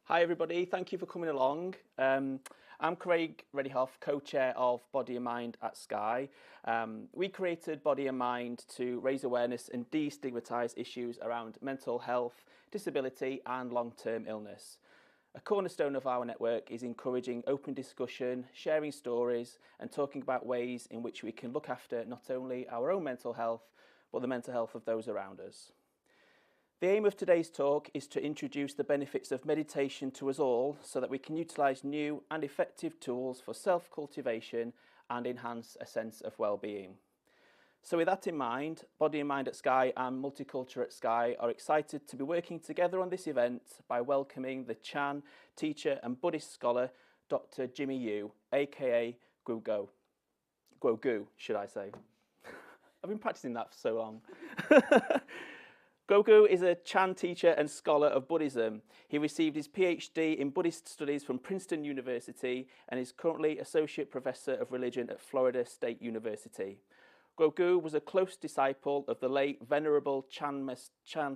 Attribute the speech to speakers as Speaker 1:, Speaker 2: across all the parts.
Speaker 1: Hi everybody, thank you for coming along. I'm Craig Reddyhoff, co-chair of Body and Mind at Sky. We created Body and Mind to raise awareness and destigmatise issues around mental health, disability and long-term illness. A cornerstone of our network is encouraging open discussion, sharing stories and talking about ways in which we can look after not only our own mental health, but the mental health of those around us. The aim of today's talk is to introduce the benefits of meditation to us all so that we can utilise new and effective tools for self-cultivation and enhance a sense of well-being. So with that in mind, Body and Mind at Sky and Multiculture at Sky are excited to be working together on this event by welcoming the Chan teacher and Buddhist scholar, Dr. Jimmy Yu, aka Guogu, should I say. I've been practicing that for so long. Guogu is a Chan teacher and scholar of Buddhism. He received his PhD in Buddhist Studies from Princeton University and is currently Associate Professor of Religion at Florida State University. Guogu was a close disciple of the late Venerable Chan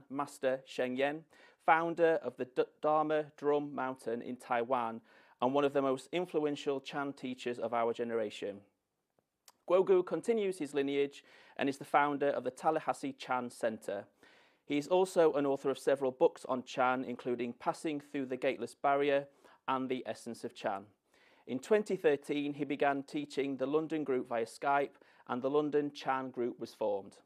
Speaker 1: Master Sheng Yen, founder of the Dharma Drum Mountain in Taiwan and one of the most influential Chan teachers of our generation. Guogu continues his lineage and is the founder of the Tallahassee Chan Center. He is also an author of several books on Chan, including Passing Through the Gateless Barrier and The Essence of Chan. In 2013, he began teaching the London group via Skype, and the London Chan group was formed.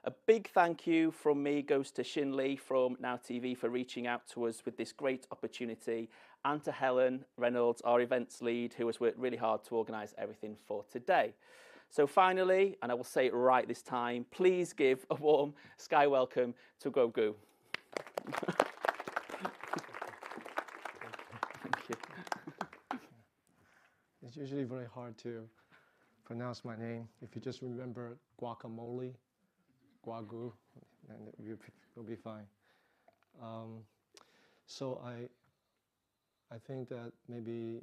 Speaker 1: A big thank you from me goes to Shin Lee from Now TV for reaching out to us with this great opportunity, and to Helen Reynolds, our events lead, who has worked really hard to organise everything for today. So finally, and I will say it right this time, please give a warm Sky welcome to Guogu. Thank you.
Speaker 2: It's usually very hard to pronounce my name. If you just remember guacamole, Guogu, and you'll be fine. So I think that maybe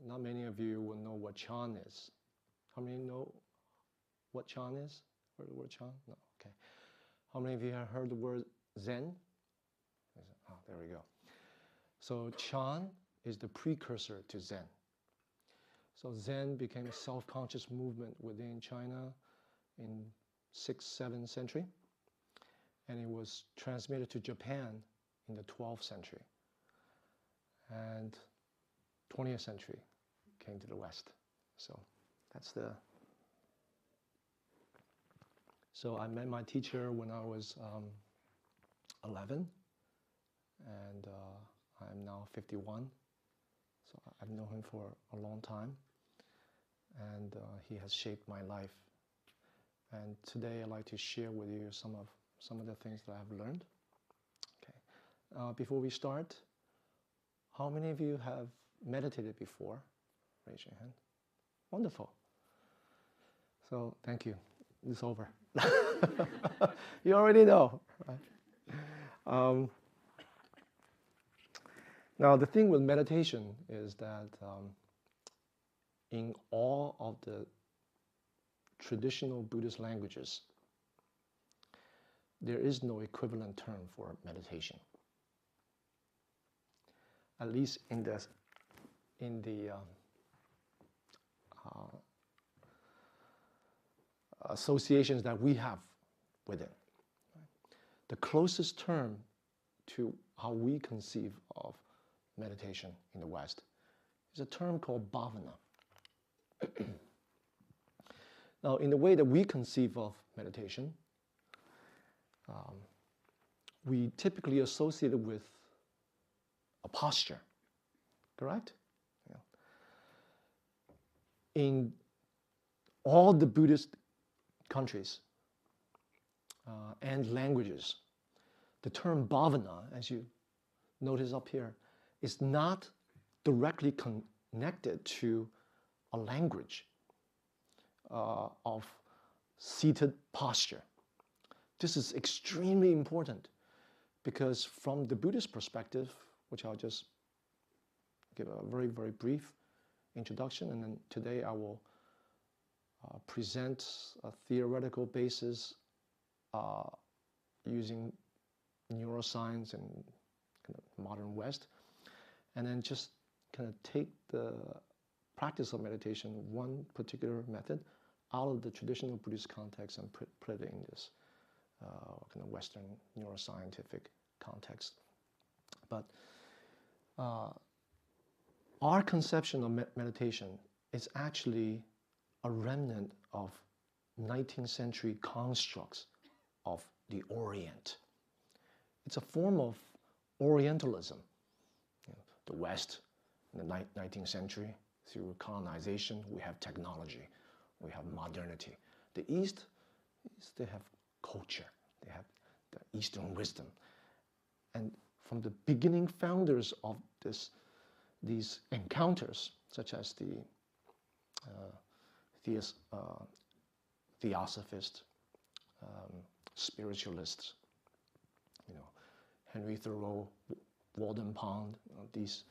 Speaker 2: not many of you will know what Chan is. How many know what Chan is? Heard the word Chan? No, okay. How many of you have heard the word Zen? Oh, there we go. So Chan is the precursor to Zen. So Zen became a self-conscious movement within China in 6th, 7th century. And it was transmitted to Japan in the 12th century. And 20th century came to the West. So that's the... So I met my teacher when I was 11, and I'm now 51. So I've known him for a long time, and he has shaped my life. And today I'd like to share with you some of the things that I've learned. Okay. Before we start, how many of you have meditated before? Raise your hand. Wonderful. So thank you. It's over. You already know, right? Now the thing with meditation is that in all of the traditional Buddhist languages, there is no equivalent term for meditation. At least in the associations that we have with it. The closest term to how we conceive of meditation in the West is a term called bhavana. Now, in the way that we conceive of meditation, we typically associate it with a posture, correct? Yeah. In all the Buddhist countries and languages, the term bhavana, as you notice up here, is not directly connected to a language of seated posture. This is extremely important because from the Buddhist perspective, which I'll just give a very, very brief introduction, and then today I will present a theoretical basis using neuroscience and kind of modern West. and then just kind of take the practice of meditation, one particular method, out of the traditional Buddhist context and put it in this kind of Western neuroscientific context. But our conception of meditation is actually a remnant of 19th century constructs of the Orient. It's a form of Orientalism. The West in the 19th century, through colonization, we have technology, we have modernity. The East, they have culture, they have the Eastern wisdom. And from the beginning founders of these encounters, such as the Theosophists, spiritualists, Henry Thoreau, Walden Pond, these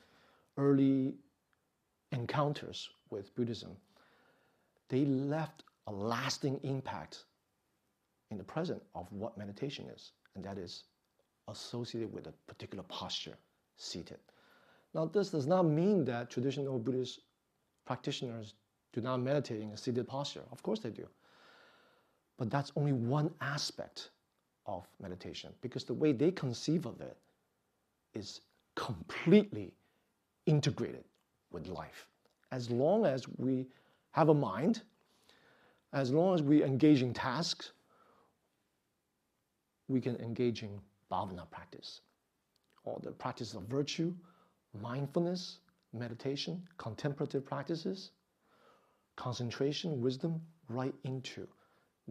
Speaker 2: early encounters with Buddhism, they left a lasting impact in the present of what meditation is, and that is associated with a particular posture, seated. Now, this does not mean that traditional Buddhist practitioners do not meditate in a seated posture. Of course they do. But that's only one aspect of meditation, because the way they conceive of it is completely integrated with life. As long as we have a mind, as long as we engage in tasks, we can engage in bhavana practice, or the practice of virtue, mindfulness, meditation, contemplative practices, concentration, wisdom, right into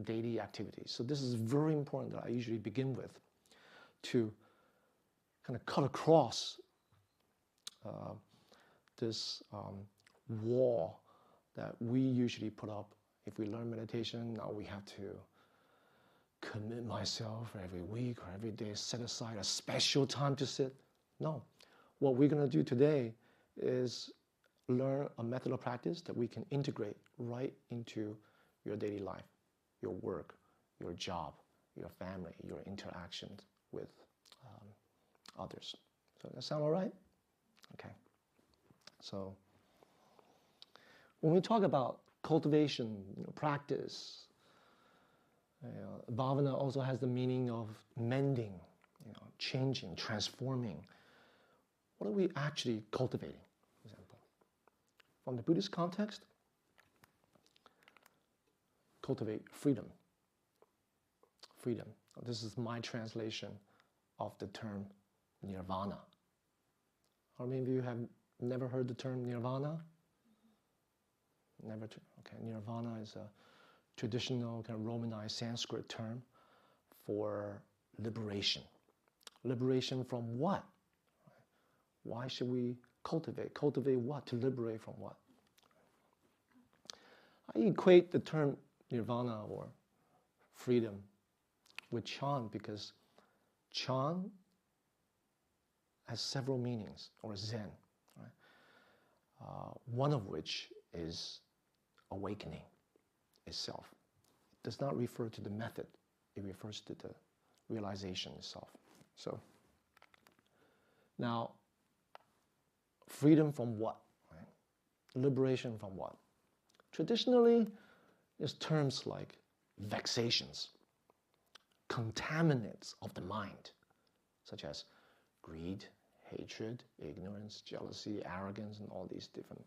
Speaker 2: daily activities. So this is very important that I usually begin with, to kind of cut across this wall that we usually put up. If we learn meditation, now we have to commit myself every week or every day, set aside a special time to sit. No. What we're going to do today is learn a method of practice that we can integrate right into your daily life, your work, your job, your family, your interactions with others. So that sound all right? Okay. So when we talk about cultivation, practice, bhavana also has the meaning of mending, changing, transforming. What are we actually cultivating, for example? From the Buddhist context, cultivate freedom. Freedom. This is my translation of the term nirvana. How many of you have never heard the term nirvana? Never. Okay, nirvana is a traditional kind of Romanized Sanskrit term for liberation. Liberation from what? Why should we cultivate? Cultivate what? To liberate from what? I equate the term nirvana or freedom with Chan, because Chan has several meanings, or Zen, right? One of which is awakening itself. It does not refer to the method, it refers to the realization itself. So, now, freedom from what? Right? Liberation from what? Traditionally, there's terms like vexations, contaminants of the mind, such as greed, hatred, ignorance, jealousy, arrogance, and all these different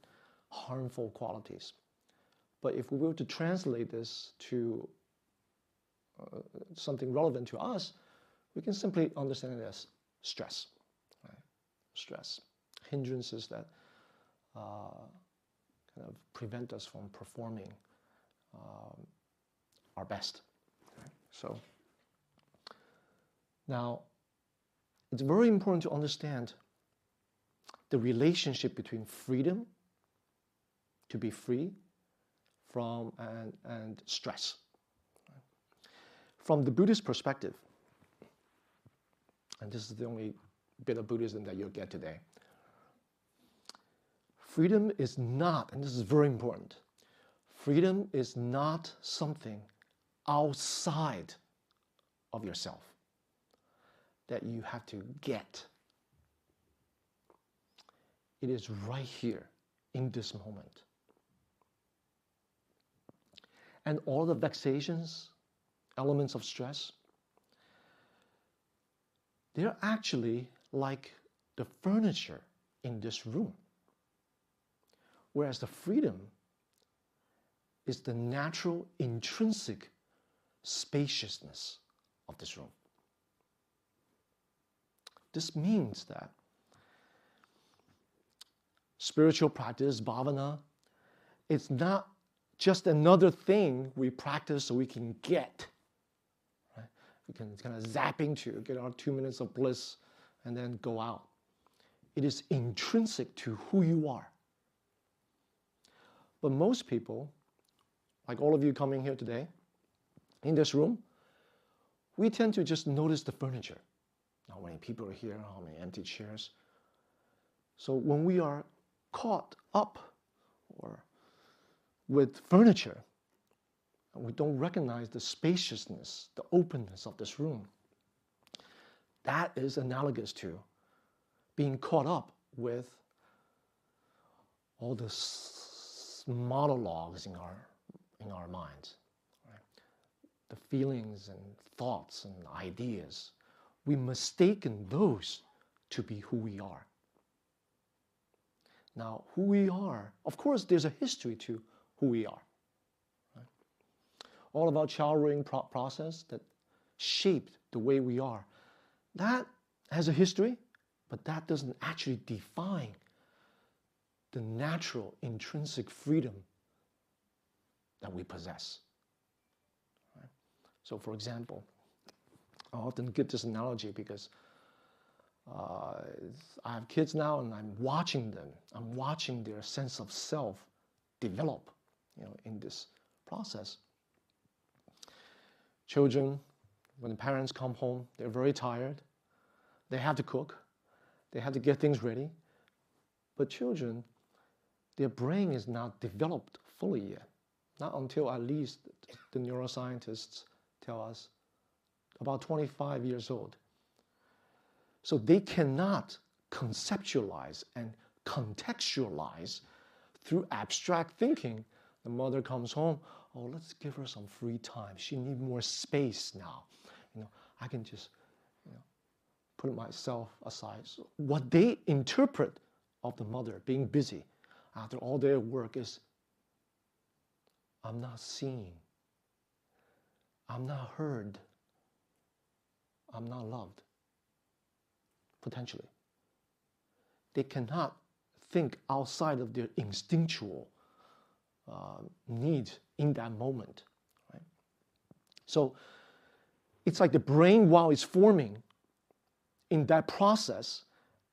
Speaker 2: harmful qualities. But if we were to translate this to something relevant to us, we can simply understand it as stress. Right? Stress. Hindrances that kind of prevent us from performing our best. Okay? So now, it's very important to understand the relationship between freedom, to be free, from and stress. From the Buddhist perspective, and this is the only bit of Buddhism that you'll get today, freedom is not, and this is very important, freedom is not something outside of yourself that you have to get. It is right here in this moment. And all the vexations, elements of stress, they're actually like the furniture in this room. Whereas the freedom is the natural, intrinsic spaciousness of this room. This means that spiritual practice, bhavana, it's not just another thing we practice so we can get. Right? We can kind of zap into, get our 2 minutes of bliss, and then go out. It is intrinsic to who you are. But most people, like all of you coming here today, in this room, we tend to just notice the furniture. How many people are here, how many empty chairs. So when we are caught up or with furniture, and we don't recognize the spaciousness, the openness of this room, that is analogous to being caught up with all the monologues in our minds, right? The feelings and thoughts and ideas. We mistaken those to be who we are. Now, who we are, of course, there's a history to who we are. Right? All about child-rearing process that shaped the way we are. That has a history, but that doesn't actually define the natural, intrinsic freedom that we possess. Right? So, for example, I often give this analogy because I have kids now and I'm watching them. I'm watching their sense of self develop, in this process. Children, when the parents come home, they're very tired. They have to cook. They have to get things ready. But children, their brain is not developed fully yet. Not until at least the neuroscientists tell us about 25 years old. So they cannot conceptualize and contextualize through abstract thinking. The mother comes home, oh, let's give her some free time. She needs more space now. I can just put myself aside. So what they interpret of the mother being busy after all their work is, I'm not seen. I'm not heard. I'm not loved. Potentially. They cannot think outside of their instinctual needs in that moment. Right? So it's like the brain, while it's forming in that process,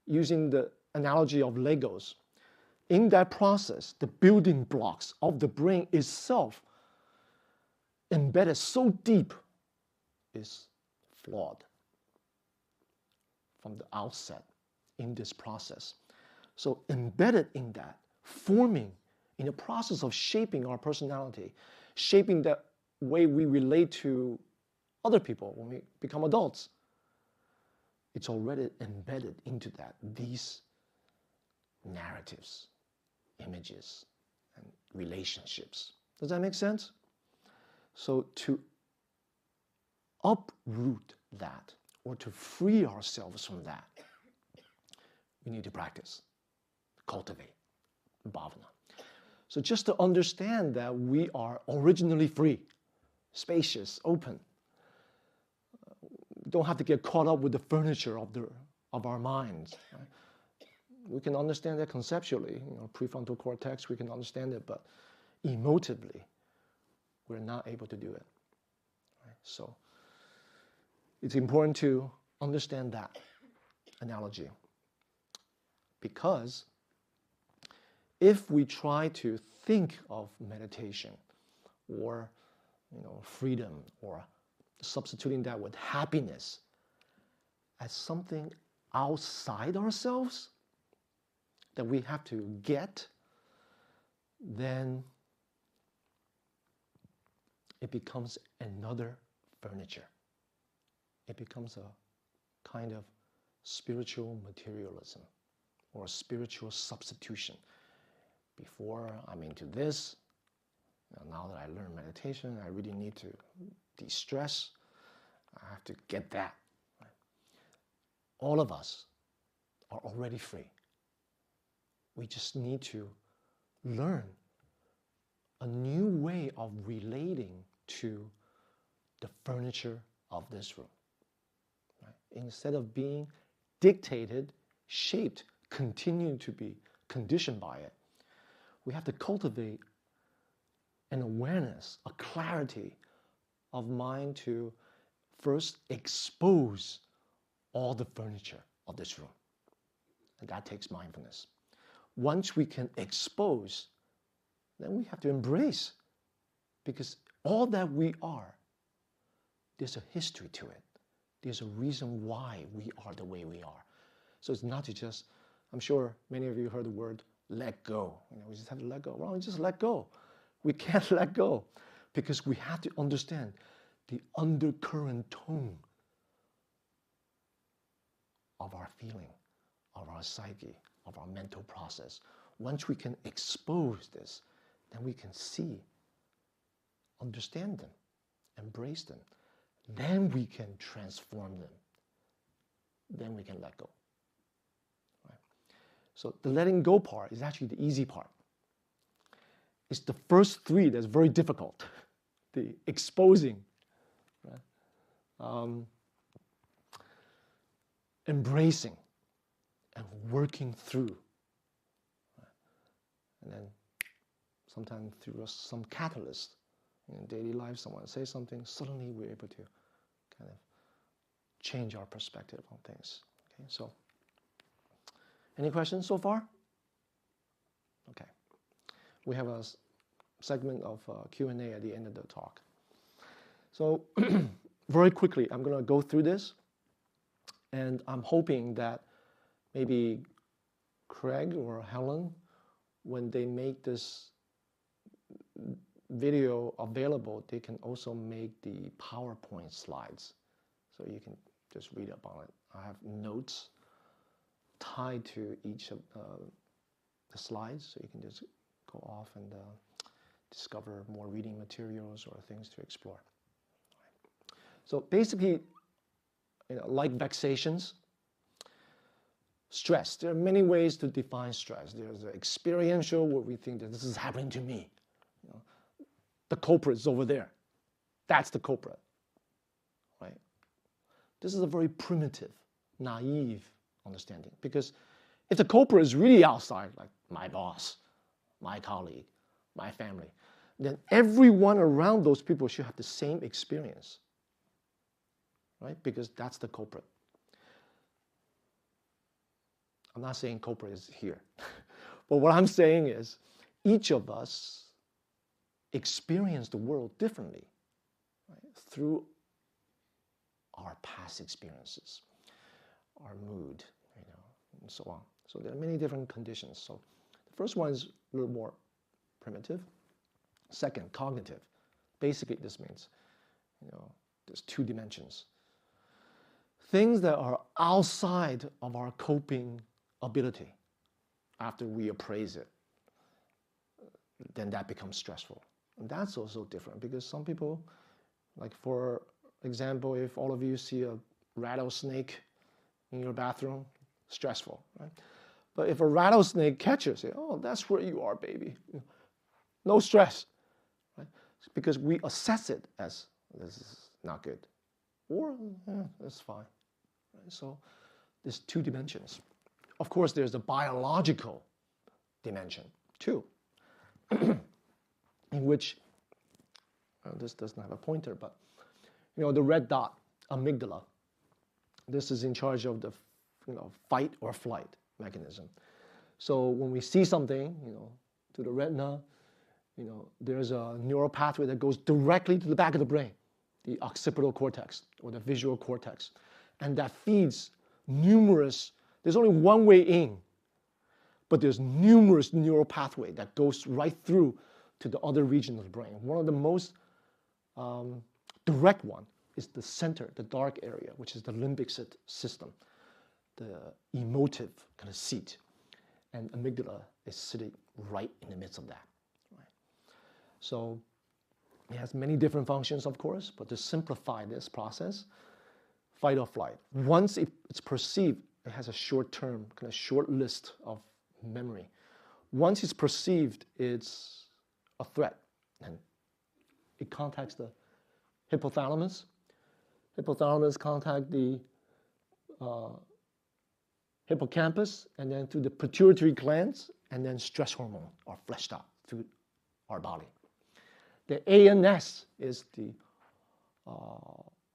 Speaker 2: using the analogy of Legos, in that process, the building blocks of the brain itself, embedded so deep, is flawed from the outset in this process. So embedded in that, forming in the process of shaping our personality, shaping the way we relate to other people when we become adults, it's already embedded into that, these narratives, images, and relationships. Does that make sense? So to uproot that, or to free ourselves from that, we need to practice, cultivate bhavana. So just to understand that we are originally free, spacious, open. Don't have to get caught up with the furniture of our minds. Right? We can understand that conceptually, prefrontal cortex, we can understand it, but emotively, we're not able to do it. Right? So it's important to understand that analogy, because if we try to think of meditation or freedom, or substituting that with happiness as something outside ourselves that we have to get, then it becomes another furniture. It becomes a kind of spiritual materialism or spiritual substitution. Before I'm into this, now that I learn meditation, I really need to de-stress. I have to get that. Right? All of us are already free. We just need to learn a new way of relating to the furniture of this room. Right? Instead of being dictated, shaped, continue to be conditioned by it, we have to cultivate an awareness, a clarity of mind to first expose all the furniture of this room. And that takes mindfulness. Once we can expose, then we have to embrace, because all that we are, there's a history to it. There's a reason why we are the way we are. So it's not to just, I'm sure many of you heard the word let go. We just have to let go. Well, just let go. We can't let go because we have to understand the undercurrent tone of our feeling, of our psyche, of our mental process. Once we can expose this, then we can see, understand them, embrace them. Then we can transform them. Then we can let go. Right? So the letting go part is actually the easy part. It's the first three that's very difficult. The exposing, right? Embracing, and working through. Right? And then sometimes through some catalyst in daily life, someone says something, suddenly we're able to kind of change our perspective on things. Okay, so any questions so far? Okay. We have a segment of Q&A at the end of the talk. So very quickly, I'm going to go through this, and I'm hoping that maybe Craig or Helen, when they make this video available, they can also make the PowerPoint slides. So you can just read up on it. I have notes tied to each of the slides, so you can just go off and discover more reading materials or things to explore. So basically, like vexations, stress. There are many ways to define stress. There's the experiential, where we think that this is happening to me. The culprit is over there. That's the culprit, right? This is a very primitive, naive understanding, because if the culprit is really outside, like my boss, my colleague, my family, then everyone around those people should have the same experience, right? Because that's the culprit. I'm not saying culprit is here, but what I'm saying is each of us experience the world differently, right? Through our past experiences, our mood, and so on. So there are many different conditions. So the first one is a little more primitive. Second, cognitive. Basically, this means, there's two dimensions. Things that are outside of our coping ability, after we appraise it, then that becomes stressful. And that's also different, because some people, like for example, if all of you see a rattlesnake in your bathroom, stressful, right? But if a rattlesnake catches you, oh, that's where you are, baby. No stress, right? Because we assess it as this is not good, or that's fine. Right? So there's two dimensions. Of course, there's the biological dimension too, in which this doesn't have a pointer, but the red dot, amygdala, this is in charge of the fight or flight mechanism. So when we see something, to the retina, there's a neural pathway that goes directly to the back of the brain, the occipital cortex or the visual cortex, and that feeds numerous. There's only one way in, but there's numerous neural pathway that goes right through to the other region of the brain. One of the most direct one is the center, the dark area, which is the limbic system, the emotive kind of seat. and amygdala is sitting right in the midst of that. Right? So it has many different functions, of course, but to simplify this process, fight or flight. Once it's perceived, it has a short-term, kind of short list of memory. Once it's perceived, it's a threat, and it contacts the hypothalamus. Hypothalamus contact the hippocampus, and then through the pituitary glands, and then stress hormone are flushed out through our body. The ANS is the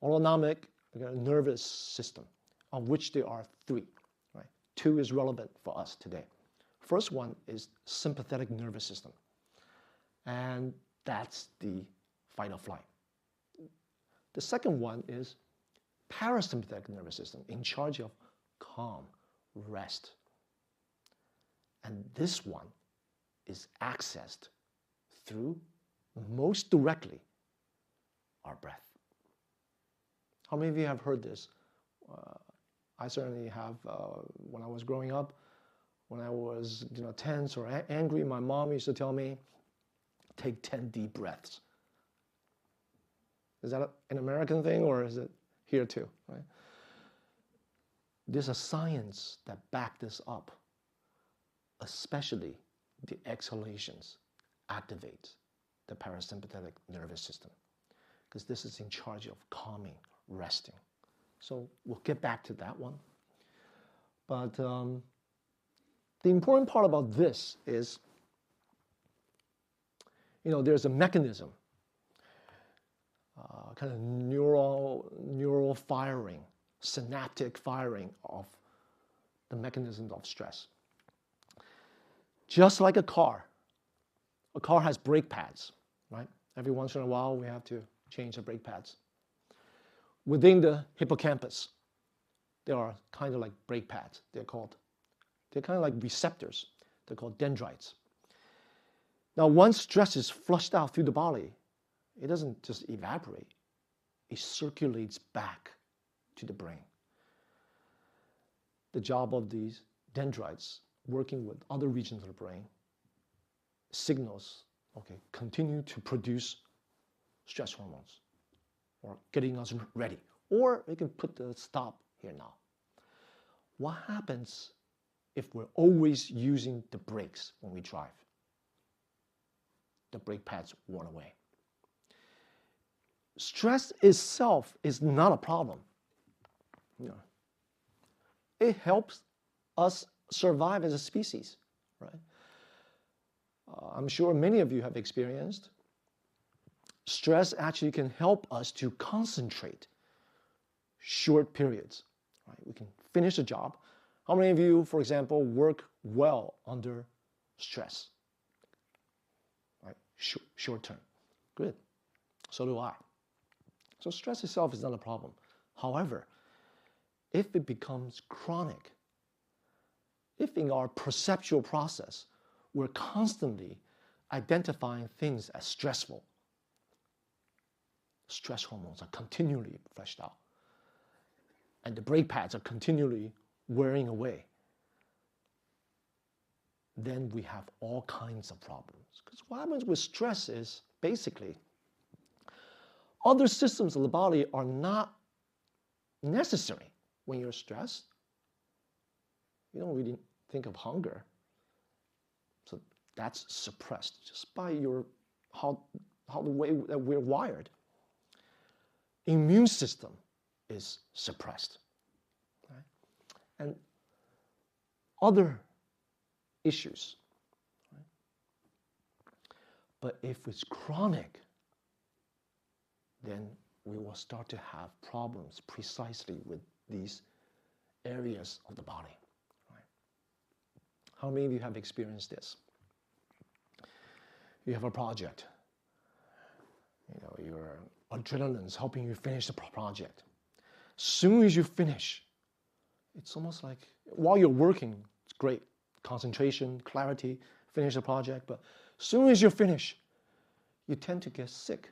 Speaker 2: autonomic nervous system, of which there are three. Right? Two is relevant for us today. First one is sympathetic nervous system, and that's the fight or flight. The second one is parasympathetic nervous system, in charge of calm, rest. And this one is accessed through, most directly, our breath. How many of you have heard this? I certainly have. When I was growing up, when I was tense or angry, my mom used to tell me, take 10 deep breaths. Is that an American thing, or is it here too? Right? There's a science that backs this up, especially the exhalations activate the parasympathetic nervous system, because this is in charge of calming, resting. So we'll get back to that one. But the important part about this is, there's a mechanism, kind of neural firing, synaptic firing of the mechanisms of stress. Just like a car has brake pads, right? Every once in a while we have to change the brake pads. Within the hippocampus, there are kind of like brake pads. They're kind of like receptors. They're called dendrites. Now, once stress is flushed out through the body, it doesn't just evaporate. It circulates back to the brain. The job of these dendrites, working with other regions of the brain, signals, continue to produce stress hormones, or getting us ready. Or we can put the stop here now. What happens if we're always using the brakes when we drive? The brake pads worn away. Stress itself is not a problem. It helps us survive as a species, right? I'm sure many of you have experienced. Stress actually can help us to concentrate short periods. Right? We can finish a job. How many of you, for example, work well under stress? Right? Short term. Good. So do I. So stress itself is not a problem. However, if it becomes chronic, if in our perceptual process we're constantly identifying things as stressful, stress hormones are continually flushed out, and the brake pads are continually wearing away, then we have all kinds of problems. Because what happens with stress is basically other systems of the body are not necessary when you're stressed. You don't really think of hunger. So that's suppressed just by how the way that we're wired. Immune system is suppressed. Right? And other issues. Right? But if it's chronic, then we will start to have problems precisely with these areas of the body. Right? How many of you have experienced this? You have a project. Your adrenaline is helping you finish the project. Soon as you finish, it's almost like while you're working, it's great. Concentration, clarity, finish the project. But soon as you finish, you tend to get sick.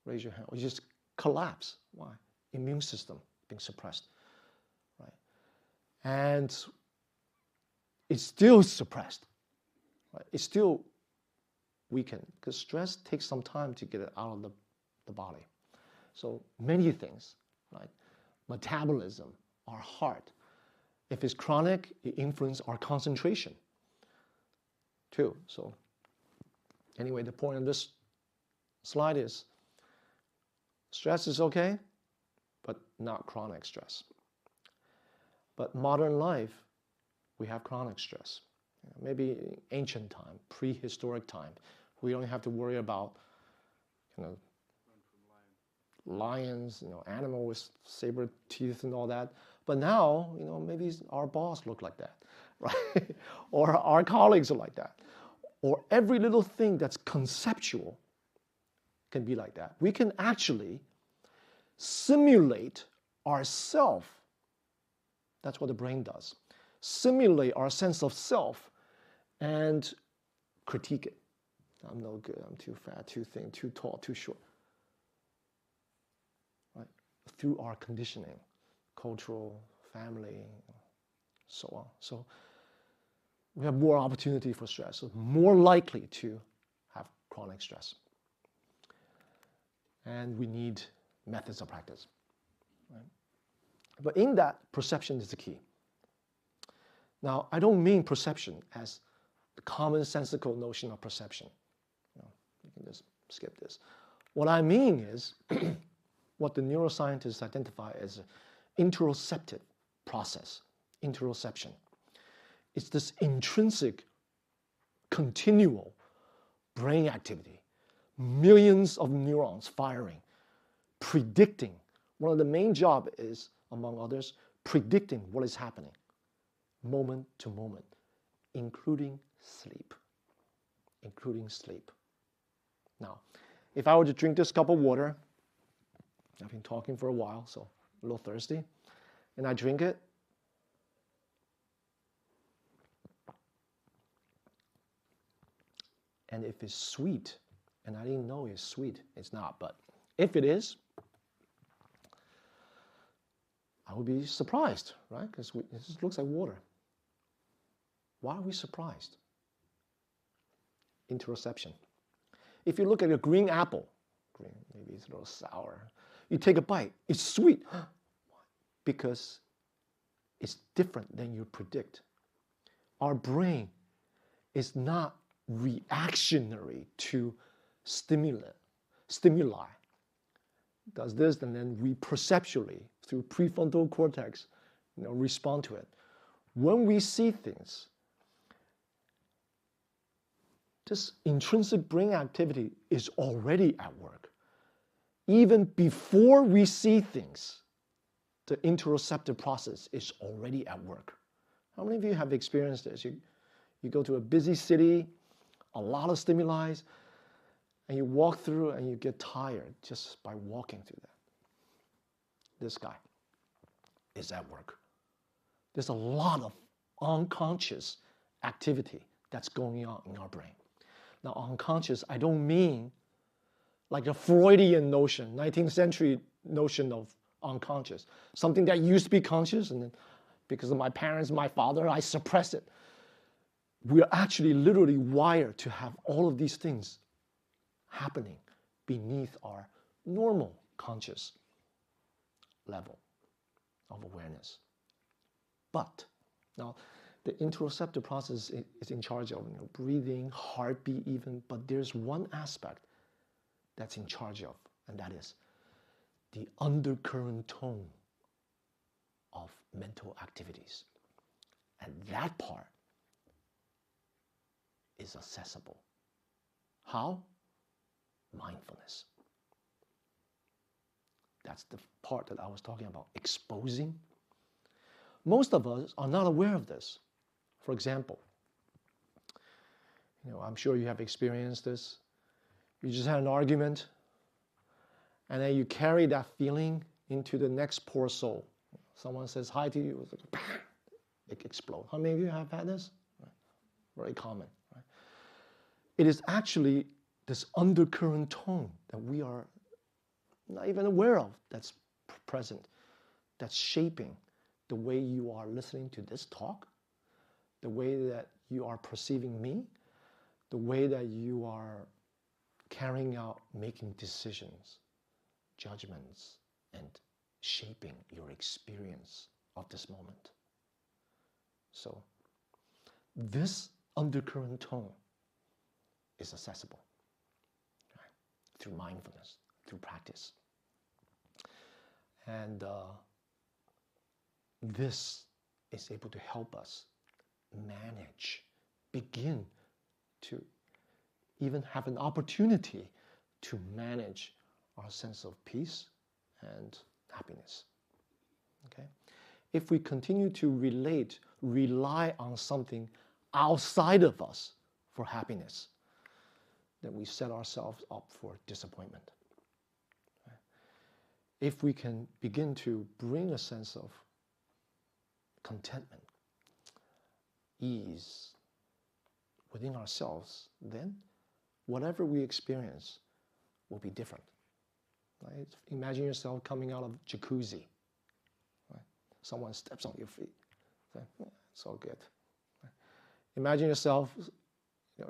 Speaker 2: Raise your hand. Or you just collapse. Why? Immune system being suppressed. Right? And it's still suppressed. Right? It's still weakened because stress takes some time to get it out of the body. So many things, right? Metabolism, our heart. If it's chronic, it influences our concentration too. So anyway, the point of this slide is stress is okay, but not chronic stress. But modern life, we have chronic stress. Maybe ancient time, prehistoric time, we don't have to worry about, lions, animal with saber teeth and all that. But now, maybe our boss look like that, right? Or our colleagues are like that. Or every little thing that's conceptual can be like that. We can actually simulate ourself. That's what the brain does. Simulate our sense of self and critique it. I'm no good, I'm too fat, too thin, too tall, too short. Right? Through our conditioning, cultural, family, so on. So we have more opportunity for stress, so more likely to have chronic stress. And we need methods of practice. Right? But in that, perception is the key. Now, I don't mean perception as the commonsensical notion of perception. You can just skip this. What I mean is what the neuroscientists identify as an interoceptive process, interoception. It's this intrinsic, continual brain activity, millions of neurons firing, predicting. One of the main jobs is, among others, predicting what is happening, moment to moment, including sleep. Including sleep. Now, if I were to drink this cup of water, I've been talking for a while, so a little thirsty, and I drink it, and if it's sweet, and I didn't know it's sweet, it's not, but if it is, I would be surprised, right? Because it looks like water. Why are we surprised? Interoception. If you look at a green apple, maybe it's a little sour, you take a bite, it's sweet. Because it's different than you predict. Our brain is not reactionary to stimuli. It does this, and then we perceptually, through prefrontal cortex, respond to it. When we see things, this intrinsic brain activity is already at work. Even before we see things, the interoceptive process is already at work. How many of you have experienced this? You go to a busy city, a lot of stimuli, and you walk through and you get tired just by walking through that. This guy is at work. There's a lot of unconscious activity that's going on in our brain. Now, unconscious, I don't mean like a Freudian notion, 19th century notion of unconscious. Something that used to be conscious, and then because of my parents, my father, I suppress it. We are actually literally wired to have all of these things happening beneath our normal conscious level of awareness. But now, the interoceptive process is in charge of breathing, heartbeat even, but there's one aspect that's in charge of, and that is the undercurrent tone of mental activities. And that part is accessible. How? Mindfulness. That's the part that I was talking about, exposing. Most of us are not aware of this. For example, I'm sure you have experienced this. You just had an argument, and then you carry that feeling into the next poor soul. Someone says hi to you, it explodes. How many of you have had this? Right. Very common. Right? It is actually this undercurrent tone that we are not even aware of that's present, that's shaping the way you are listening to this talk, the way that you are perceiving me, the way that you are carrying out, making decisions, judgments, and shaping your experience of this moment. So this undercurrent tone is accessible, right? Through mindfulness, through practice. And this is able to help us begin to even have an opportunity to manage our sense of peace and happiness. Okay? If we continue to rely on something outside of us for happiness, then we set ourselves up for disappointment. Right? If we can begin to bring a sense of contentment, ease within ourselves, then whatever we experience will be different. Right? Imagine yourself coming out of jacuzzi. Right? Someone steps on your feet. It's all good. Right? Imagine yourself,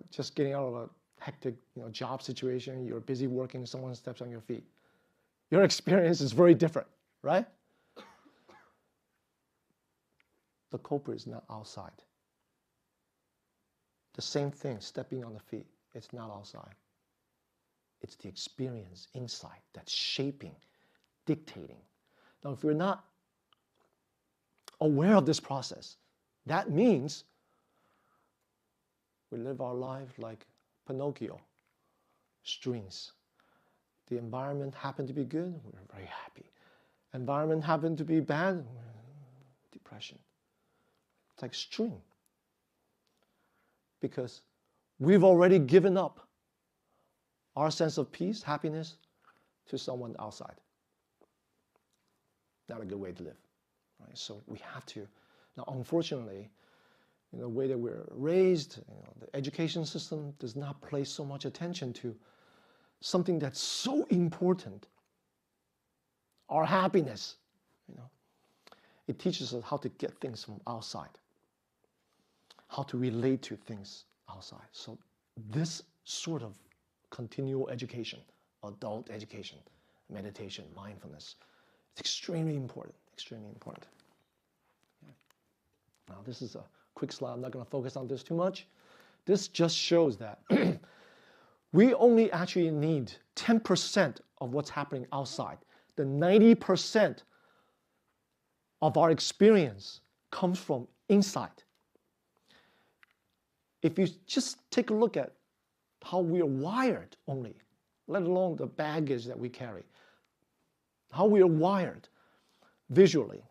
Speaker 2: just getting out of a hectic, job situation. You're busy working. Someone steps on your feet. Your experience is very different, right? The culprit is not outside. The same thing, stepping on the feet, it's not outside. It's the experience inside that's shaping, dictating. Now, if we're not aware of this process, that means we live our life like Pinocchio, strings. The environment happened to be good, we're very happy. Environment happened to be bad, depression. It's like string. Because we've already given up our sense of peace, happiness, to someone outside. Not a good way to live. Right? So we have to. Now, unfortunately, in the way that we're raised, the education system does not place so much attention to something that's so important, our happiness. It teaches us how to get things from outside, how to relate to things outside. So this sort of continual education, adult education, meditation, mindfulness, it's extremely important, extremely important. Yeah. Now, this is a quick slide. I'm not going to focus on this too much. This just shows that we only actually need 10% of what's happening outside. The 90% of our experience comes from inside. If you just take a look at how we are wired only, let alone the baggage that we carry, how we are wired visually,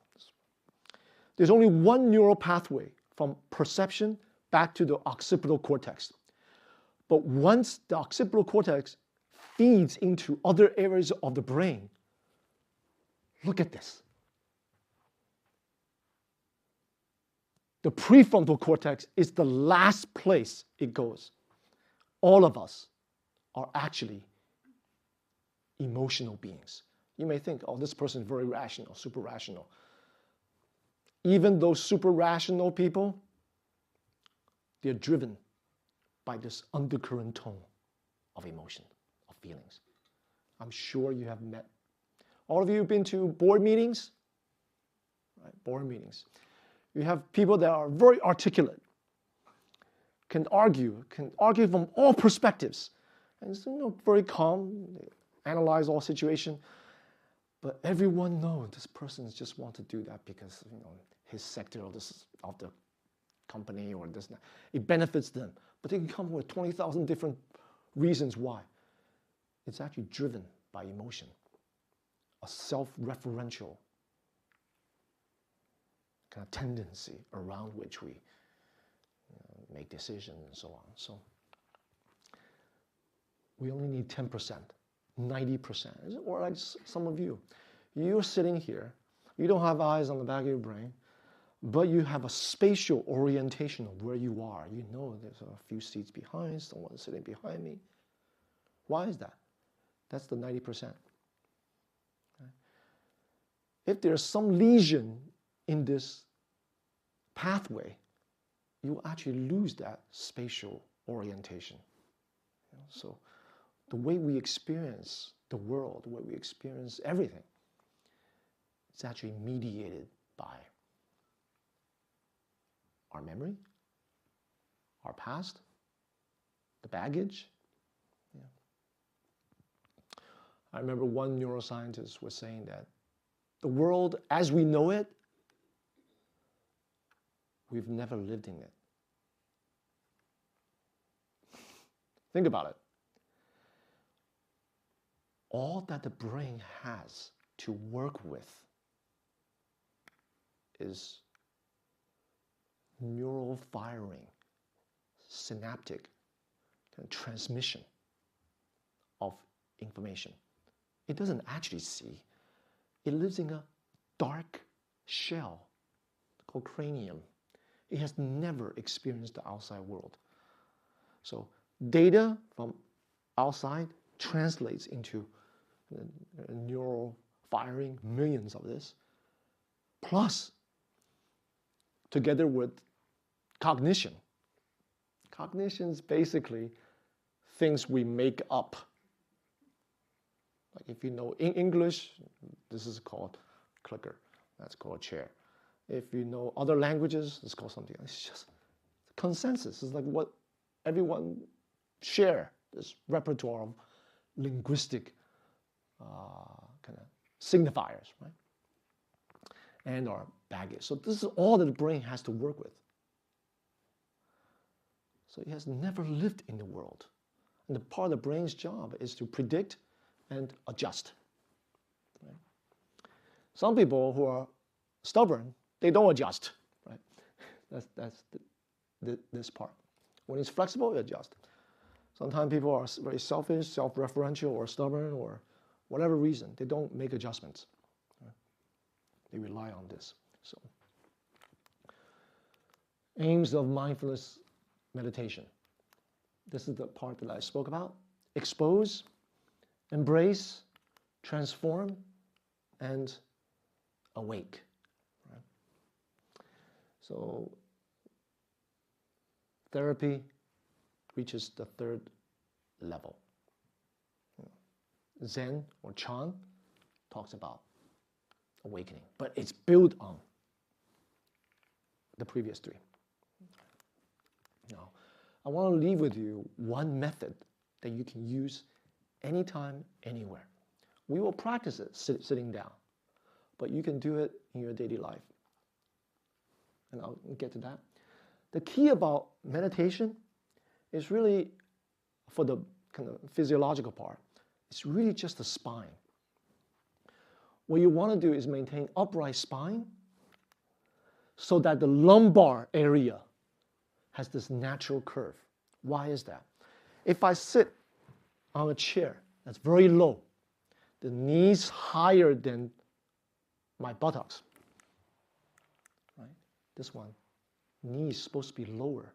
Speaker 2: there's only one neural pathway from perception back to the occipital cortex. But once the occipital cortex feeds into other areas of the brain, look at this. The prefrontal cortex is the last place it goes. All of us are actually emotional beings. You may think, oh, this person is very rational, super rational. Even those super rational people, they're driven by this undercurrent tone of emotion, of feelings. I'm sure you have met. All of you have been to board meetings? Right, board meetings. You have people that are very articulate, can argue from all perspectives, and it's very calm, they analyze all situations. But everyone knows this person just wants to do that because his sector of the company or this, it benefits them. But they can come with 20,000 different reasons why. It's actually driven by emotion, a self-referential kind of tendency around which we make decisions and so on. So we only need 10%, 90%. Or like some of you, you're sitting here, you don't have eyes on the back of your brain, but you have a spatial orientation of where you are. You know there's a few seats behind, someone sitting behind me. Why is that? That's the 90%. Okay? If there's some lesion in this pathway, you actually lose that spatial orientation. So the way we experience the world, the way we experience everything, it's actually mediated by our memory, our past, the baggage. Yeah. I remember one neuroscientist was saying that the world as we know it, we've never lived in it. Think about it. All that the brain has to work with is neural firing, synaptic transmission of information. It doesn't actually see. It lives in a dark shell called cranium. It has never experienced the outside world. So data from outside translates into neural firing, millions of this, plus together with cognition. Cognition is basically things we make up. Like if you know in English, this is called clicker. That's called chair. If you know other languages, it's called something else. It's just consensus. It's like what everyone share, this repertoire of linguistic kind of signifiers, right? And our baggage. So this is all that the brain has to work with. So it has never lived in the world. And the part of the brain's job is to predict and adjust. Right? Some people who are stubborn, they don't adjust. Right? That's this part. When it's flexible, you adjust. Sometimes people are very selfish, self-referential, or stubborn, or whatever reason, they don't make adjustments. Right? They rely on this. So, aims of mindfulness meditation. This is the part that I spoke about. Expose, embrace, transform, and awake. Right? So therapy reaches the third level. Zen or Chan talks about awakening, but it's built on the previous three. Now, I want to leave with you one method that you can use anytime, anywhere. We will practice it sitting down, but you can do it in your daily life. And I'll get to that. The key about meditation is really, for the kind of physiological part, it's really just the spine. What you want to do is maintain upright spine so that the lumbar area has this natural curve. Why is that? If I sit on a chair that's very low, the knees higher than my buttocks, right? This one, knee is supposed to be lower.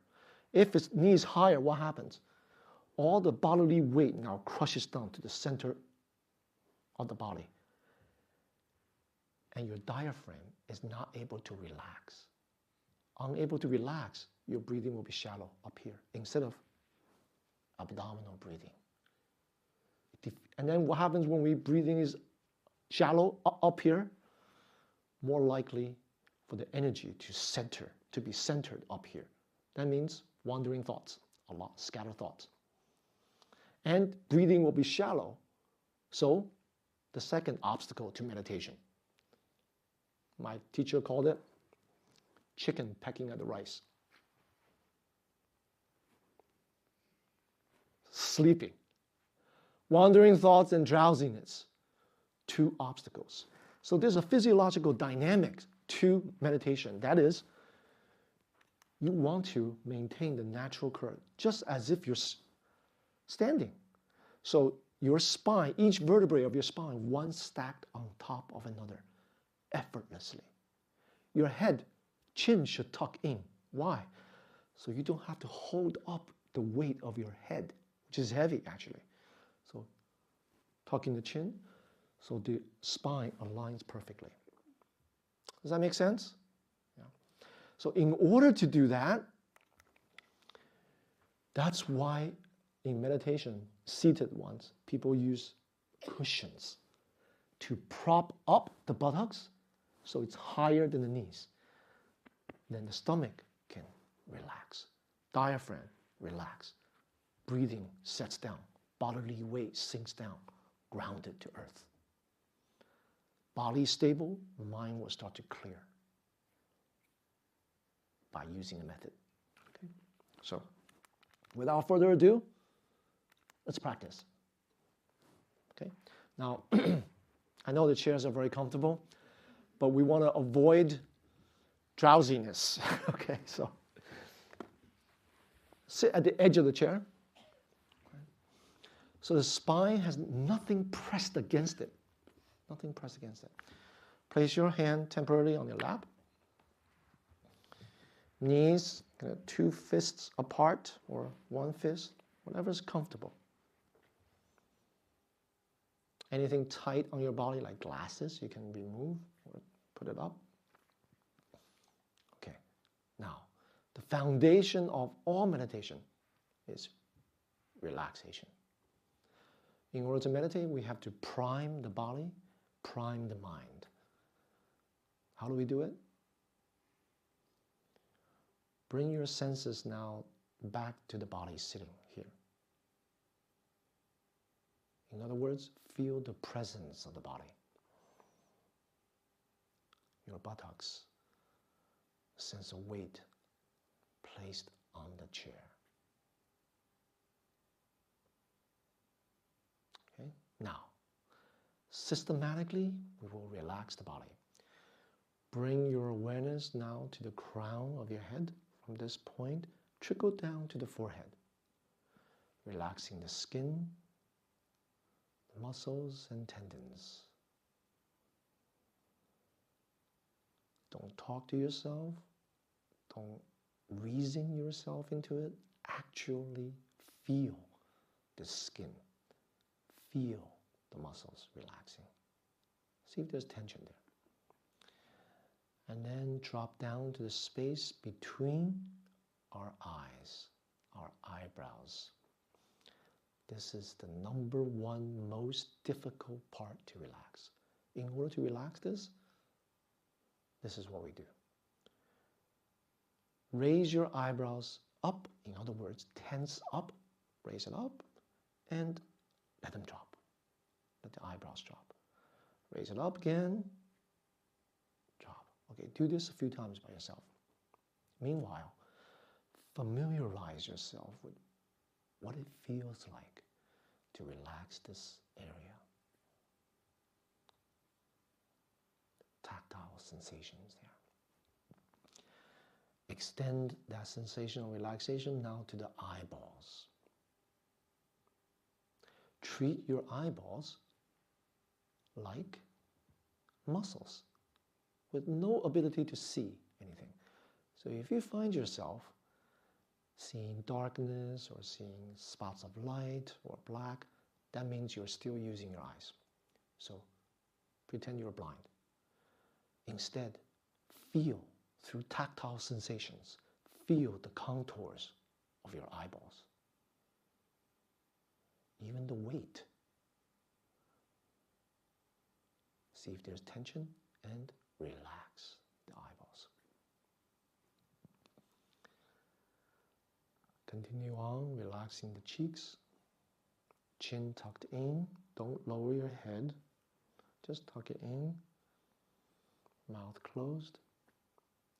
Speaker 2: If its knee is higher, what happens? All the bodily weight now crushes down to the center of the body. And your diaphragm is not able to relax. Unable to relax, your breathing will be shallow up here instead of abdominal breathing. And then what happens when we breathing is shallow up here? More likely for the energy to be centered up here. That means wandering thoughts, a lot, scattered thoughts. And breathing will be shallow. So the second obstacle to meditation. My teacher called it chicken pecking at the rice. Sleeping. Wandering thoughts and drowsiness. Two obstacles. So there's a physiological dynamic to meditation. That is, you want to maintain the natural curve, just as if you're standing. So your spine, each vertebrae of your spine, one stacked on top of another, effortlessly. Your head, chin should tuck in. Why? So you don't have to hold up the weight of your head, which is heavy actually. So tucking the chin, so the spine aligns perfectly. Does that make sense? Yeah. So in order to do that, That's why in meditation, seated ones, people use cushions to prop up the buttocks so it's higher than the knees. Then the stomach can relax. Diaphragm, relax. Breathing sets down. Bodily weight sinks down, grounded to earth. Body stable, mind will start to clear by using the method. Okay? So, without further ado, let's practice. Okay? Now, I know the chairs are very comfortable, but we want to avoid drowsiness. Okay, so sit at the edge of the chair. So the spine has nothing pressed against it. Nothing pressed against it. Place your hand temporarily on your lap. Knees, kind of 2 fists apart or 1 fist, whatever is comfortable. Anything tight on your body, like glasses, you can remove or put it up. Okay, now, the foundation of all meditation is relaxation. In order to meditate, we have to prime the body, prime the mind. How do we do it? Bring your senses now back to the body sitting here. In other words, feel the presence of the body. Your buttocks, a sense of weight placed on the chair. Okay? Now, systematically, we will relax the body. Bring your awareness now to the crown of your head. From this point, trickle down to the forehead, relaxing the skin, the muscles and tendons. Don't talk to yourself. Don't reason yourself into it. Actually feel the skin. Feel the muscles relaxing. See if there's tension there. And then drop down to the space between our eyes, our eyebrows. This is the number 1 most difficult part to relax. In order to relax this is what we do. Raise your eyebrows up, in other words, tense up, raise it up, and let them drop. Let the eyebrows drop. Raise it up again, drop. Okay, do this a few times by yourself. Meanwhile, familiarize yourself with what it feels like to relax this area. Tactile sensations there. Extend that sensation of relaxation now to the eyeballs. Treat your eyeballs like muscles with no ability to see anything. So if you find yourself seeing darkness or seeing spots of light or black, that means you're still using your eyes. So pretend you're blind. Instead, feel through tactile sensations, feel the contours of your eyeballs. Even the weight. See if there's tension and relax the eyeballs. Continue on, relaxing the cheeks. Chin tucked in. Don't lower your head. Just tuck it in. Mouth closed.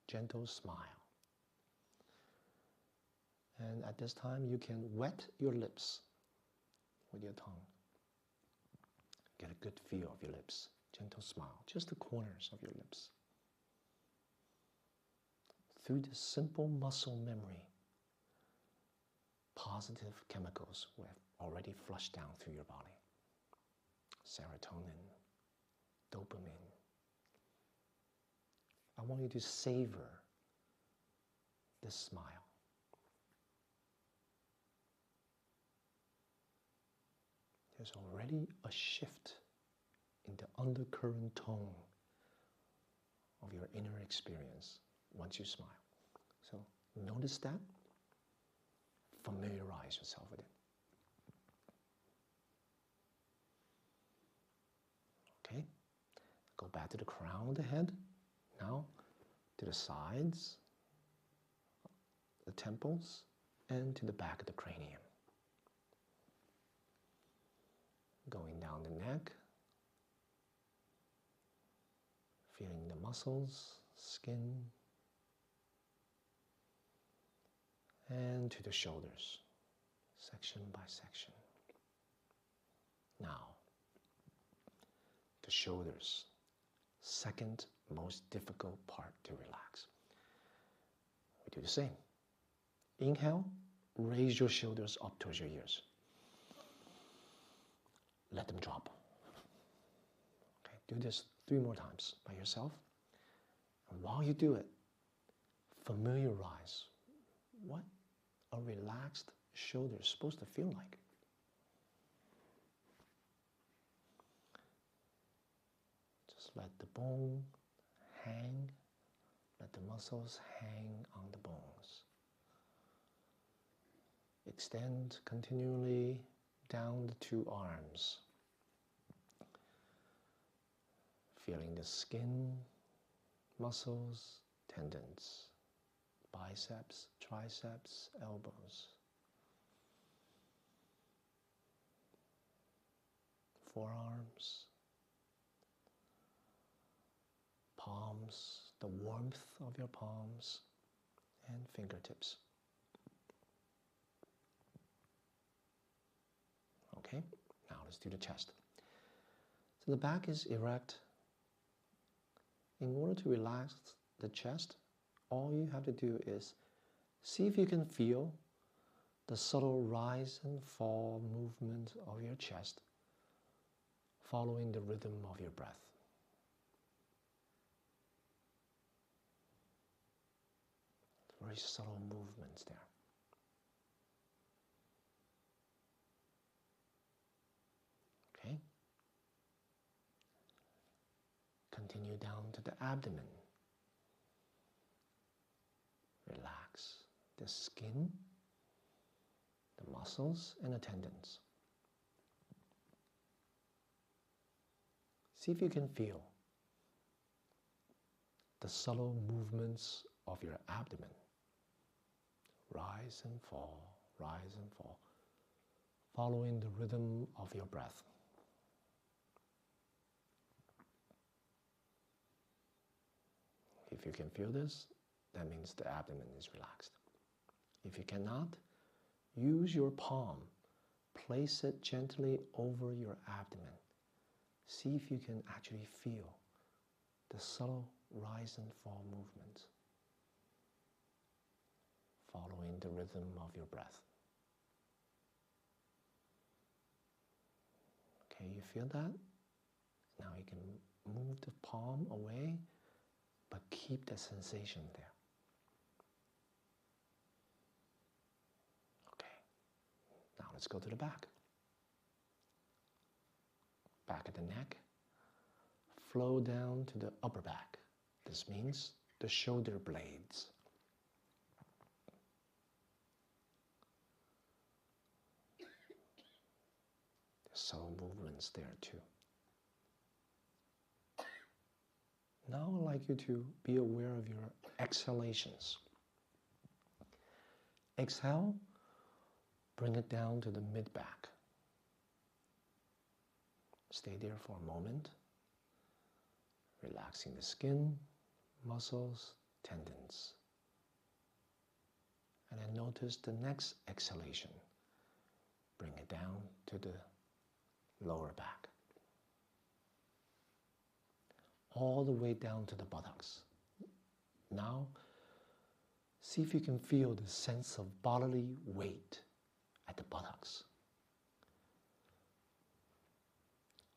Speaker 2: Gentle smile. And at this time, you can wet your lips with your tongue. Get a good feel of your lips. Gentle smile. Just the corners of your lips. Through this simple muscle memory, positive chemicals will have already flushed down through your body. Serotonin, dopamine. I want you to savor this smile. There's already a shift in the undercurrent tone of your inner experience once you smile. So notice that. familiarize yourself with it. Okay, go back to the crown of the head. Now to the sides, the temples, and to the back of the cranium. Going down the neck, feeling the muscles, skin, and to the shoulders, section by section. Now, the shoulders, second most difficult part to relax. We do the same. Inhale, raise your shoulders up towards your ears. Let them drop. Okay, do this 3 more times by yourself. And while you do it, familiarize what a relaxed shoulder is supposed to feel like. Just let the bone hang, let the muscles hang on the bones. Extend continually down the 2 arms. Feeling the skin, muscles, tendons, biceps, triceps, elbows, forearms, palms, the warmth of your palms, and fingertips. Okay, now let's do the chest. So the back is erect. In order to relax the chest, all you have to do is see if you can feel the subtle rise and fall movement of your chest following the rhythm of your breath. Very subtle movements there. Okay. Continue down to the abdomen. Relax the skin, the muscles, and the tendons. See if you can feel the subtle movements of your abdomen. Rise and fall, following the rhythm of your breath. If you can feel this, that means the abdomen is relaxed. If you cannot, use your palm. Place it gently over your abdomen. See if you can actually feel the subtle rise and fall movements following the rhythm of your breath. Okay, you feel that? Now you can move the palm away, but keep the sensation there. Okay, now let's go to the back. Back of the neck, flow down to the upper back. This means the shoulder blades. There's subtle movements there too. Now I'd like you to be aware of your exhalations. Exhale, bring it down to the mid-back. Stay there for a moment, relaxing the skin, muscles, tendons. And then notice the next exhalation. Bring it down to the lower back. All the way down to the buttocks. Now, see if you can feel the sense of bodily weight at the buttocks.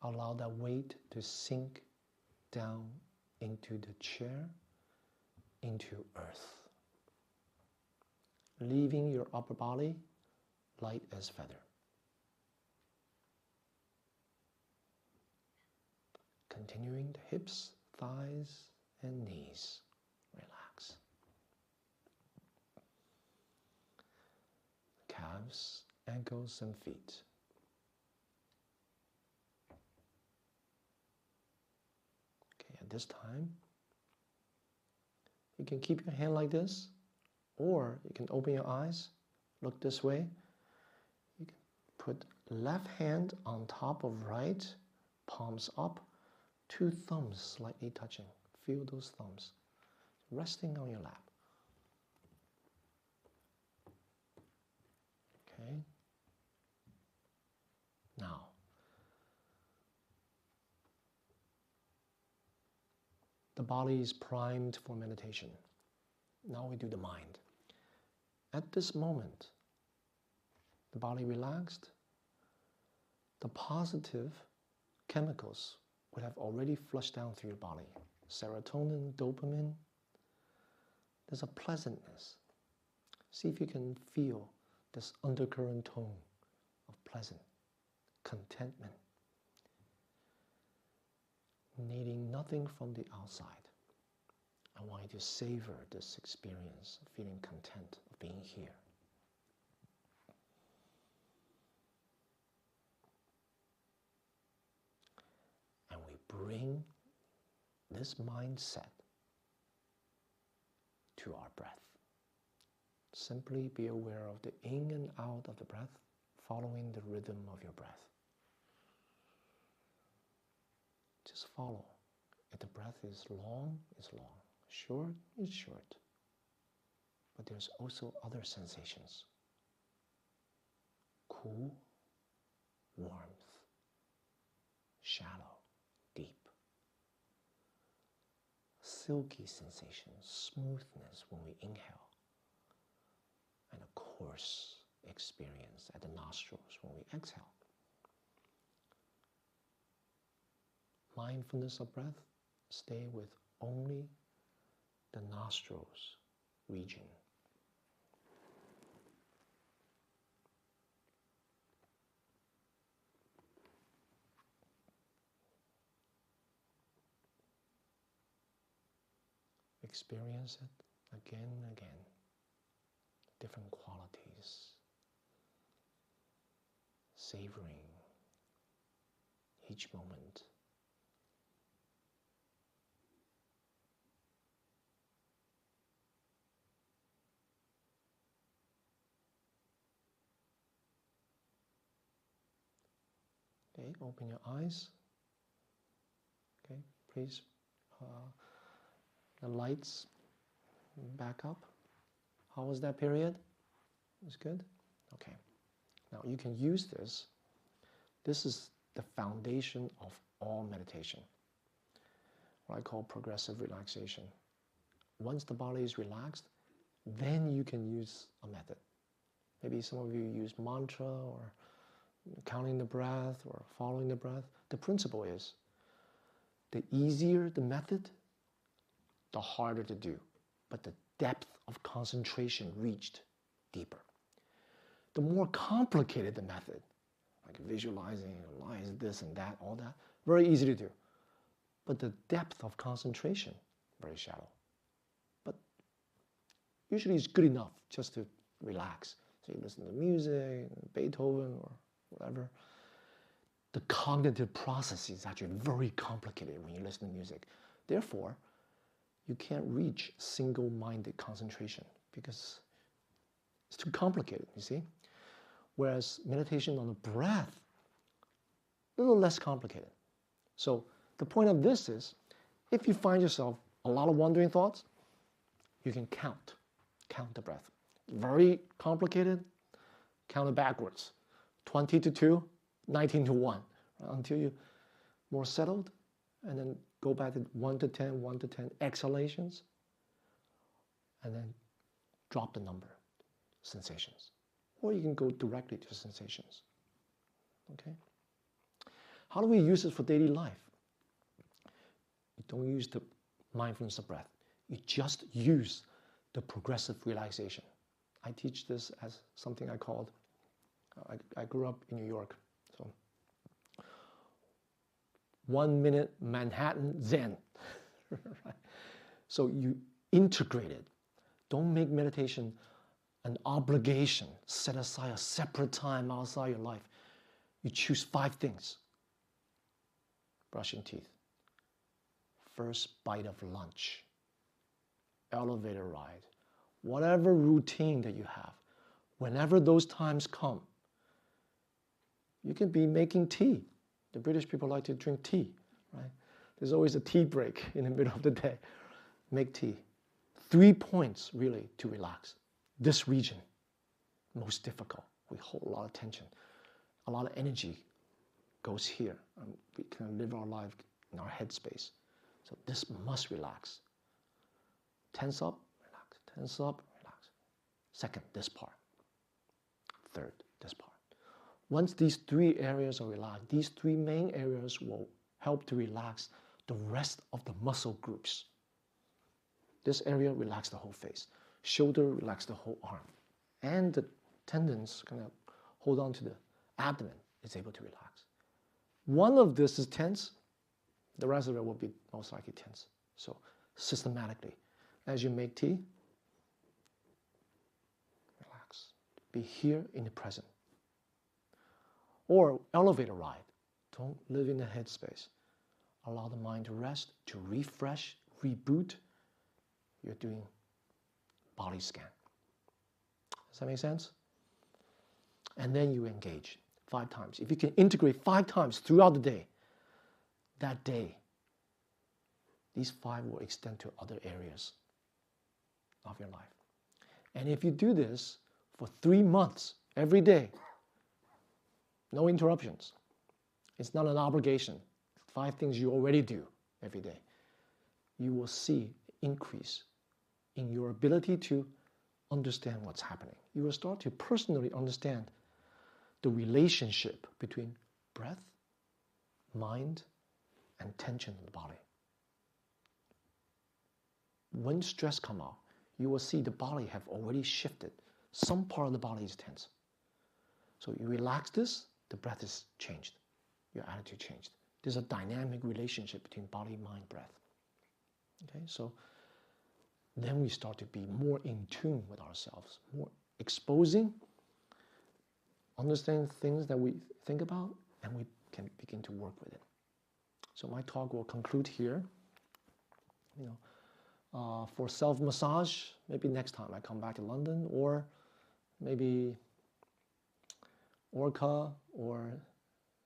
Speaker 2: Allow that weight to sink down into the chair, into earth, leaving your upper body light as feather. Continuing the hips, thighs, and knees. Relax. calves, ankles, and feet. Okay, at this time, you can keep your hand like this, or you can open your eyes, look this way. You can put left hand on top of right, palms up, 2 thumbs slightly touching. Feel those thumbs resting on your lap. Okay. Now, the body is primed for meditation. Now we do the mind. At this moment, the body relaxed, the positive chemicals would have already flushed down through your body. Serotonin, dopamine. There's a pleasantness. See if you can feel this undercurrent tone of pleasant contentment, needing nothing from the outside. I want you to savor this experience of feeling content, of being here. And we bring this mindset to our breath. Simply be aware of the in and out of the breath, following the rhythm of your breath. Just follow. If the breath is long, it's long. Short, it's short. But there's also other sensations. Cool, warmth, shallow, deep. Silky sensation, smoothness when we inhale. And a coarse experience at the nostrils when we exhale. Mindfulness of breath, stay with only the nostrils region. Experience it again and again. Different qualities. Savoring each moment. Okay, open your eyes. Okay, please, the lights back up. How was that period? It was good? Okay. Now you can use this. This is the foundation of all meditation, what I call progressive relaxation. Once the body is relaxed, then you can use a method. Maybe some of you use mantra or counting the breath or following the breath. The principle is, the easier the method, the harder to do, but the depth of concentration reached deeper. The more complicated the method, like visualizing, lines, this and that, all that, very easy to do. But the depth of concentration, very shallow. But usually it's good enough just to relax. So you listen to music, Beethoven or whatever. The cognitive process is actually very complicated when you listen to music. Therefore, you can't reach single-minded concentration because it's too complicated, you see? Whereas meditation on the breath, a little less complicated. So the point of this is, if you find yourself a lot of wandering thoughts, you can count the breath. Very complicated, count it backwards. 20 to 2, 19 to 1, until you're more settled, and then go back to 1 to 10, 1 to 10 exhalations, and then drop the number, sensations. Or you can go directly to sensations. Okay? How do we use this for daily life? You don't use the mindfulness of breath. You just use the progressive relaxation. I teach this as something I called, I grew up in New York, so 1 minute Manhattan Zen. Right? So you integrate it. Don't make meditation an obligation, set aside a separate time outside your life. You choose 5 things. Brushing teeth, first bite of lunch, elevator ride, whatever routine that you have, whenever those times come, you can be making tea. The British people like to drink tea, right? There's always a tea break in the middle of the day. Make tea. 3 points really to relax. This region, most difficult. We hold a lot of tension. A lot of energy goes here. We can live our life in our headspace. So this must relax. Tense up, relax. Tense up, relax. Second, this part. Third, this part. Once these 3 areas are relaxed, these 3 main areas will help to relax the rest of the muscle groups. This area relax the whole face. Shoulder relax the whole arm. And the tendons kind of hold on to the abdomen. It's able to relax. One of this is tense. The rest of it will be most likely tense. So systematically, as you make tea, relax. Be here in the present. Or elevator ride. Don't live in the headspace. Allow the mind to rest, to refresh, reboot. You're doing body scan. Does that make sense? And then you engage 5 times. If you can integrate 5 times throughout the day, that day, these 5 will extend to other areas of your life. And if you do this for 3 months, every day, no interruptions. It's not an obligation. 5 things you already do every day. You will see increase in your ability to understand what's happening. You will start to personally understand the relationship between breath, mind, and tension in the body. When stress comes out, you will see the body have already shifted. Some part of the body is tense. So you relax this, the breath is changed. Your attitude changed. There's a dynamic relationship between body, mind, breath. Okay, so then we start to be more in tune with ourselves, more exposing, understanding things that we think about, and we can begin to work with it. So my talk will conclude here. For self-massage, maybe next time I come back to London, or maybe Orca or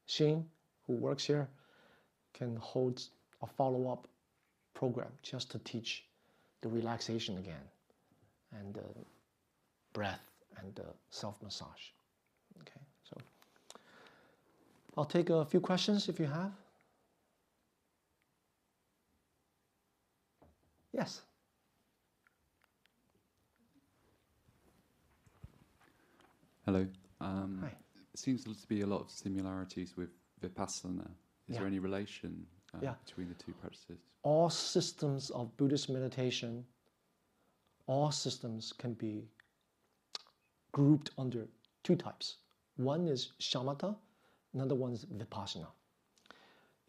Speaker 2: Xin, who works here, can hold a follow-up program just to teach the relaxation again, and the breath, and the self-massage. Okay, so I'll take a few questions if you have. Yes.
Speaker 3: Hello.
Speaker 2: Hi.
Speaker 3: It seems to be a lot of similarities with Vipassana. Is there any relation between the 2 practices?
Speaker 2: All systems of Buddhist meditation, all systems can be grouped under 2 types. One is shamatha, another one is vipassana.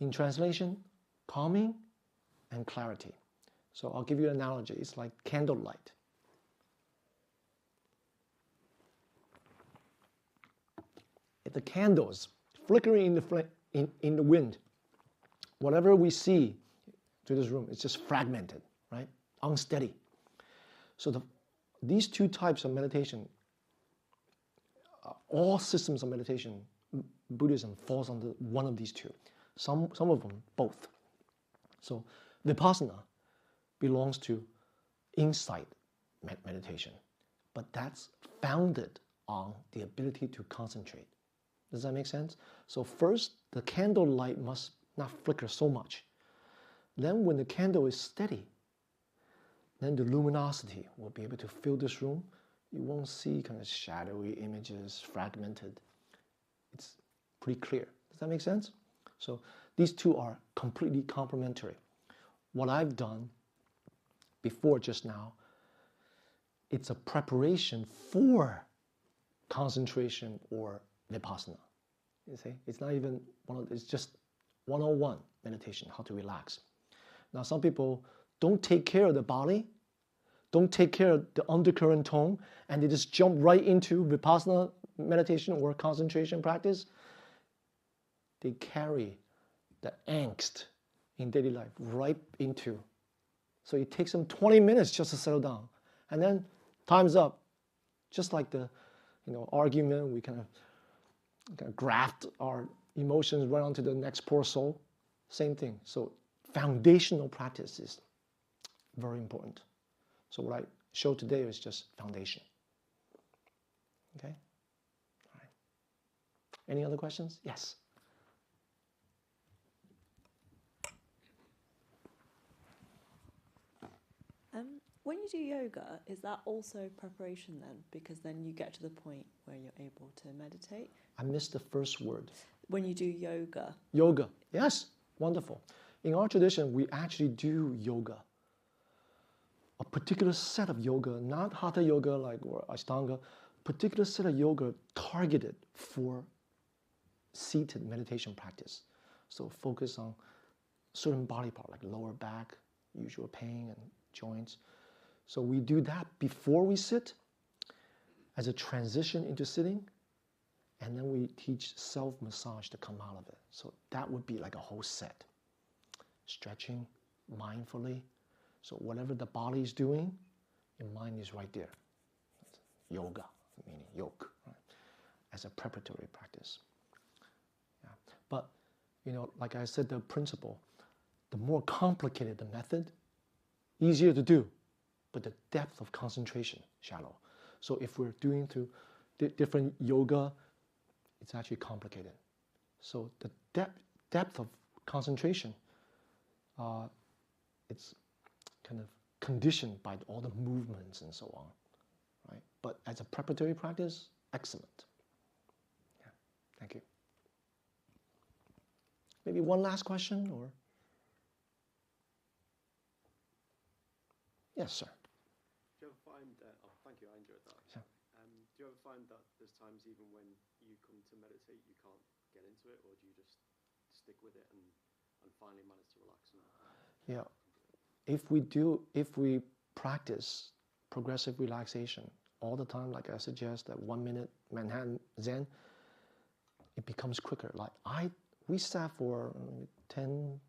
Speaker 2: In translation, calming and clarity. So I'll give you an analogy. It's like candlelight. If the candle is flickering in the wind, whatever we see through this room, it's just fragmented, right? Unsteady. So these 2 types of meditation, all systems of meditation, Buddhism falls under one of these 2. Some of them, both. So Vipassana belongs to insight meditation, but that's founded on the ability to concentrate. Does that make sense? So first, the candle light must not flicker so much. Then when the candle is steady, then the luminosity will be able to fill this room. You won't see kind of shadowy images, fragmented. It's pretty clear. Does that make sense? So these 2 are completely complementary. What I've done before just now, it's a preparation for concentration or vipassana. You see, it's not even it's just 101 meditation, how to relax. Now some people don't take care of the body, don't take care of the undercurrent tone, and they just jump right into Vipassana meditation or concentration practice, they carry the angst in daily life right into. So it takes them 20 minutes just to settle down. And then time's up. Just like the argument, we kind of graft our emotions right onto the next poor soul. Same thing. So foundational practice is very important. So what I showed today is just foundation. Okay? All right. Any other questions? Yes.
Speaker 4: When you do yoga, is that also preparation then? Because then you get to the point where you're able to meditate.
Speaker 2: I missed the first word.
Speaker 4: When you do yoga.
Speaker 2: Yoga. Yes. Wonderful. In our tradition, we actually do yoga. A particular set of yoga, not hatha yoga or ashtanga, particular set of yoga targeted for seated meditation practice. So focus on certain body part like lower back, usual pain and joints. So we do that before we sit as a transition into sitting, and then we teach self-massage to come out of it. So that would be like a whole set. Stretching mindfully. So whatever the body is doing, your mind is right there. Yoga, meaning yoke, right? As a preparatory practice. Yeah. But, like I said, the principle, the more complicated the method, easier to do, but the depth of concentration, shallow. So if we're doing through different yoga, it's actually complicated. So the depth of concentration, it's kind of conditioned by all the movements and so on, right? But as a preparatory practice, excellent. Yeah, thank you. Maybe one last question, or? Yes, sir.
Speaker 5: Do you ever find, thank you, I enjoyed that.
Speaker 2: Sure.
Speaker 5: Do you ever find that there's times even when you come to meditate, you can't get into it, or do you just stick with it and finally manage to relax?
Speaker 2: Yeah. If we practice progressive relaxation all the time, like I suggest, that 1 minute Manhattan Zen, it becomes quicker. Like we sat for 10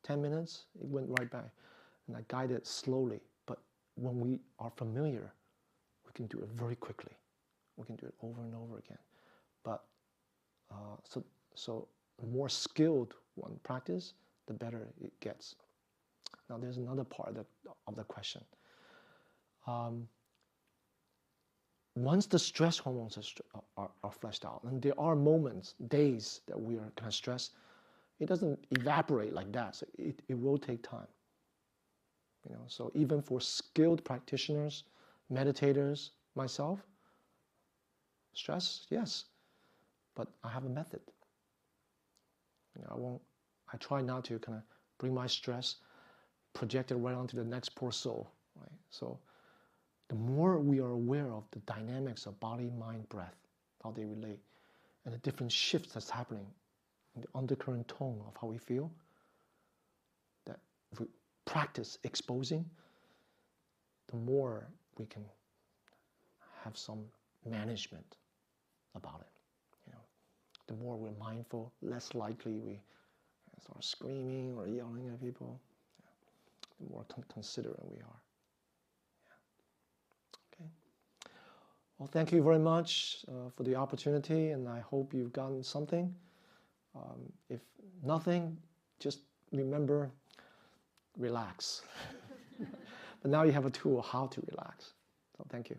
Speaker 2: minutes, it went right by, and I guided slowly. But when we are familiar, we can do it very quickly. We can do it over and over again. But so the more skilled one practice, the better it gets. Now there's another part of the question. Once the stress hormones are fleshed out, and there are moments, days that we are kind of stressed, it doesn't evaporate like that. So it will take time. So even for skilled practitioners, meditators, myself, stress, yes, but I have a method. I try not to kind of bring my stress, project it right onto the next poor soul, right? So the more we are aware of the dynamics of body, mind, breath, how they relate, and the different shifts that's happening in the undercurrent tone of how we feel, that if we practice exposing, the more we can have some management about it. The more we're mindful, less likely we start screaming or yelling at people. The more considerate we are. Okay. Well, thank you very much for the opportunity, and I hope you've gotten something. If nothing, just remember, relax. But now you have a tool how to relax. So thank you.